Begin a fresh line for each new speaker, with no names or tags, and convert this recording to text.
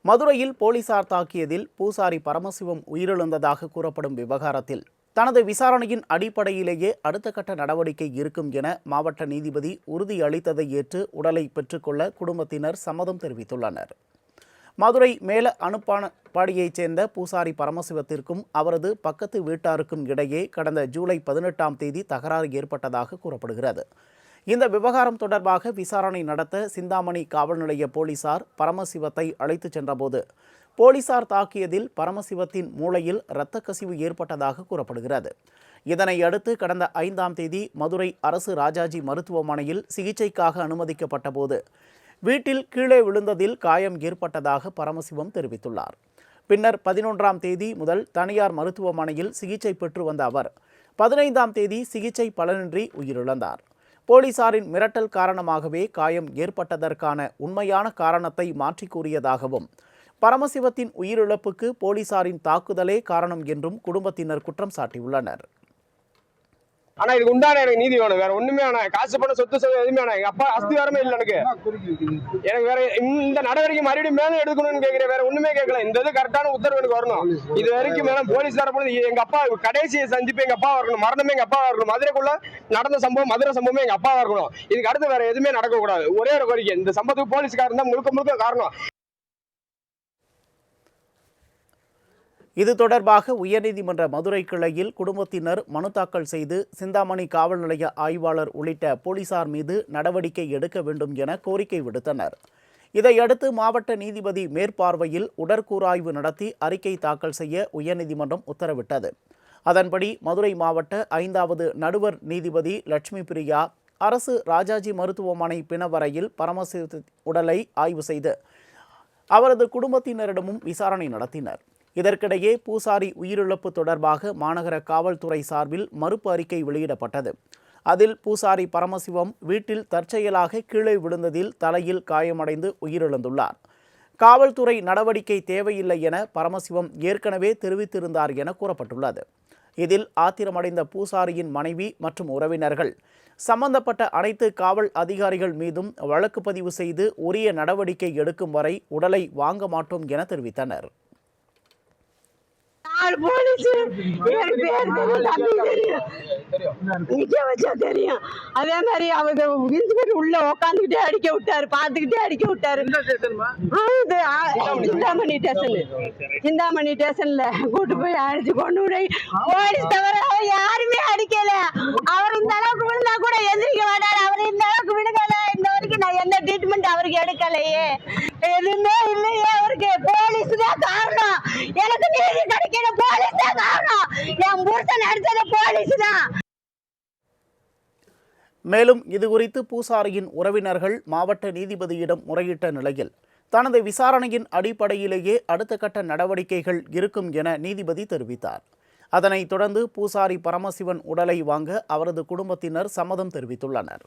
மதுரையில் போலீசார் தாக்கியதில் பூசாரி பரமசிவம் உயிரிழந்ததாக கூறப்படும் விவகாரத்தில் தனது விசாரணையின் அடிப்படையிலேயே அடுத்த கட்ட நடவடிக்கை இருக்கும் என மாவட்ட நீதிபதி உறுதியளித்ததை ஏற்று உடலை பெற்றுக்கொள்ள குடும்பத்தினர் சம்மதம் தெரிவித்துள்ளனர். மதுரை மேல அனுப்பானபாடியைச் சேர்ந்த பூசாரி பரமசிவத்திற்கும் அவரது பக்கத்து வீட்டாருக்கும் இடையே கடந்த ஜூலை 18ஆம் தேதி தகராறு ஏற்பட்டதாக கூறப்படுகிறது. இந்த விவகாரம் தொடர்பாக விசாரணை நடத்த சிந்தாமணி காவல் நிலைய போலீசார் பரமசிவத்தை அழைத்துச் சென்றபோது போலீசார் தாக்கியதில் பரமசிவத்தின் மூளையில் இரத்த கசிவு ஏற்பட்டதாக கூறப்படுகிறது. இதனை அடுத்து கடந்த 5ஆம் தேதி மதுரை அரசு ராஜாஜி மருத்துவமனையில் சிகிச்சைக்காக அனுமதிக்கப்பட்ட போது வீட்டில் கீழே விழுந்ததில் காயம் ஏற்பட்டதாக பரமசிவம் தெரிவித்துள்ளார். பின்னர் 11ஆம் தேதி முதல் தனியார் மருத்துவமனையில் சிகிச்சை பெற்று வந்த அவர் 15ஆம் தேதி சிகிச்சை பலனின்றி உயிரிழந்தார். போலீசாரின் மிரட்டல் காரணமாகவே காயம் ஏற்பட்டதற்கான உண்மையான காரணத்தை மாற்றி கூறியதாகவும் பரமசிவத்தின் உயிரிழப்புக்கு போலீசாரின் தாக்குதலே காரணம் என்றும் குடும்பத்தினர் குற்றம் சாட்டியுள்ளனர்.
ஆனா இதுக்கு உண்டான எனக்கு நீதி வேணும். வேற ஒண்ணுமே வேணாம். காசு பணம் சொத்து எதுவுமே வேணாம். எங்க அப்பா அஸ்திவாரமே இல்லை எனக்கு வேற இந்த நடவடிக்கை மறுபடியும் மேலும் எடுக்கணும்னு கேட்கிறேன். வேற ஒண்ணுமே கேட்கல. இந்த இது கரெக்டான உத்தரவு எனக்கு வரணும். இது வரைக்கும் மேலும் போலீஸ் தரப்பு எங்க அப்பா கடைசி சந்திப்பு எங்க அப்பா இருக்கணும். மரணமே எங்க அப்பா இருக்கணும். மதுரைக்குள்ள நடந்த சம்பவம் மதுரை சம்பவமே எங்க அப்பா இருக்கணும். இதுக்கு அடுத்து வேற எதுவுமே நடக்கக்கூடாது. ஒரே ஒரு கோரிக்கை, இந்த சம்பவத்துக்கு போலீஸ்காரர் தான் முழுக்க காரணம்.
இது தொடர்பாக உயர்நீதிமன்ற மதுரை கிளையில் குடும்பத்தினர் மனு தாக்கல் செய்து சிந்தாமணி காவல் நிலைய ஆய்வாளர் உள்ளிட்ட போலீசார் மீது நடவடிக்கை எடுக்க வேண்டும் என கோரிக்கை விடுத்தனர். இதையடுத்து மாவட்ட நீதிபதி மேற்பார்வையில் உடற்கூறாய்வு நடத்தி அறிக்கை தாக்கல் செய்ய உயர்நீதிமன்றம் உத்தரவிட்டது. அதன்படி மதுரை மாவட்ட 5வது நடுவர் நீதிபதி லட்சுமி பிரியா அரசு ராஜாஜி மருத்துவமனை பிணவரையில் பரமசிவ உடலை ஆய்வு செய்து அவரது குடும்பத்தினரிடமும் விசாரணை நடத்தினர். இதற்கிடையே பூசாரி உயிரிழப்பு தொடர்பாக மாநகர காவல்துறை சார்பில் மறுப்பு அறிக்கை வெளியிடப்பட்டது. அதில் பூசாரி பரமசிவம் வீட்டில் தற்செயலாக கீழே விழுந்ததில் தலையில் காயமடைந்து உயிரிழந்துள்ளார். காவல்துறை நடவடிக்கை தேவையில்லை என பரமசிவம் ஏற்கனவே தெரிவித்திருந்தார் என கூறப்பட்டுள்ளது. இதில் ஆத்திரமடைந்த பூசாரியின் மனைவி மற்றும் உறவினர்கள் சம்பந்தப்பட்ட அனைத்து காவல் அதிகாரிகள் மீதும் வழக்கு பதிவு செய்து உரிய நடவடிக்கை எடுக்கும் வரை உடலை வாங்க மாட்டோம் என தெரிவித்தனர்.
தெரியும். அதே மாதிரி அவங்க உள்ள உட்காந்துக்கிட்டே அடிக்க விட்டாரு, பார்த்துக்கிட்டே அடிக்க விட்டாரு. சிந்தாமணி ஸ்டேஷன்ல கூட்டு போய் அடிச்சு கொண்டு விட போலீஸ் தவிர யாருமே அடிக்கல. அவர் இந்த அளவுக்கு விழுந்தா கூட எந்திரிக்க மாட்டாரு. அவர் இந்த அளவுக்கு விழுகல. இந்த வரைக்கும் நான் எந்த ட்ரீட்மெண்ட் அவருக்கு எடுக்கலையே, எதுவுமே இல்லையே. அவருக்கு போலீஸ் தான் காரணம். எனக்கு நீதி கிடைக்கணும், போலீஸ் தான் காரணம். என் புருஷன் அடிச்சது போலீஸ் தான்.
மேலும் இதுகுறித்து பூசாரியின் உறவினர்கள் மாவட்ட நீதிபதியிடம் முறையிட்ட நிலையில் தனது விசாரணையின் அடிப்படையிலேயே அடுத்த கட்ட நடவடிக்கைகள் இருக்கும் என நீதிபதி தெரிவித்தார். அதனைத் தொடர்ந்து பூசாரி பரமசிவன் உடலை வாங்க அவரது குடும்பத்தினர் சம்மதம் தெரிவித்துள்ளனர்.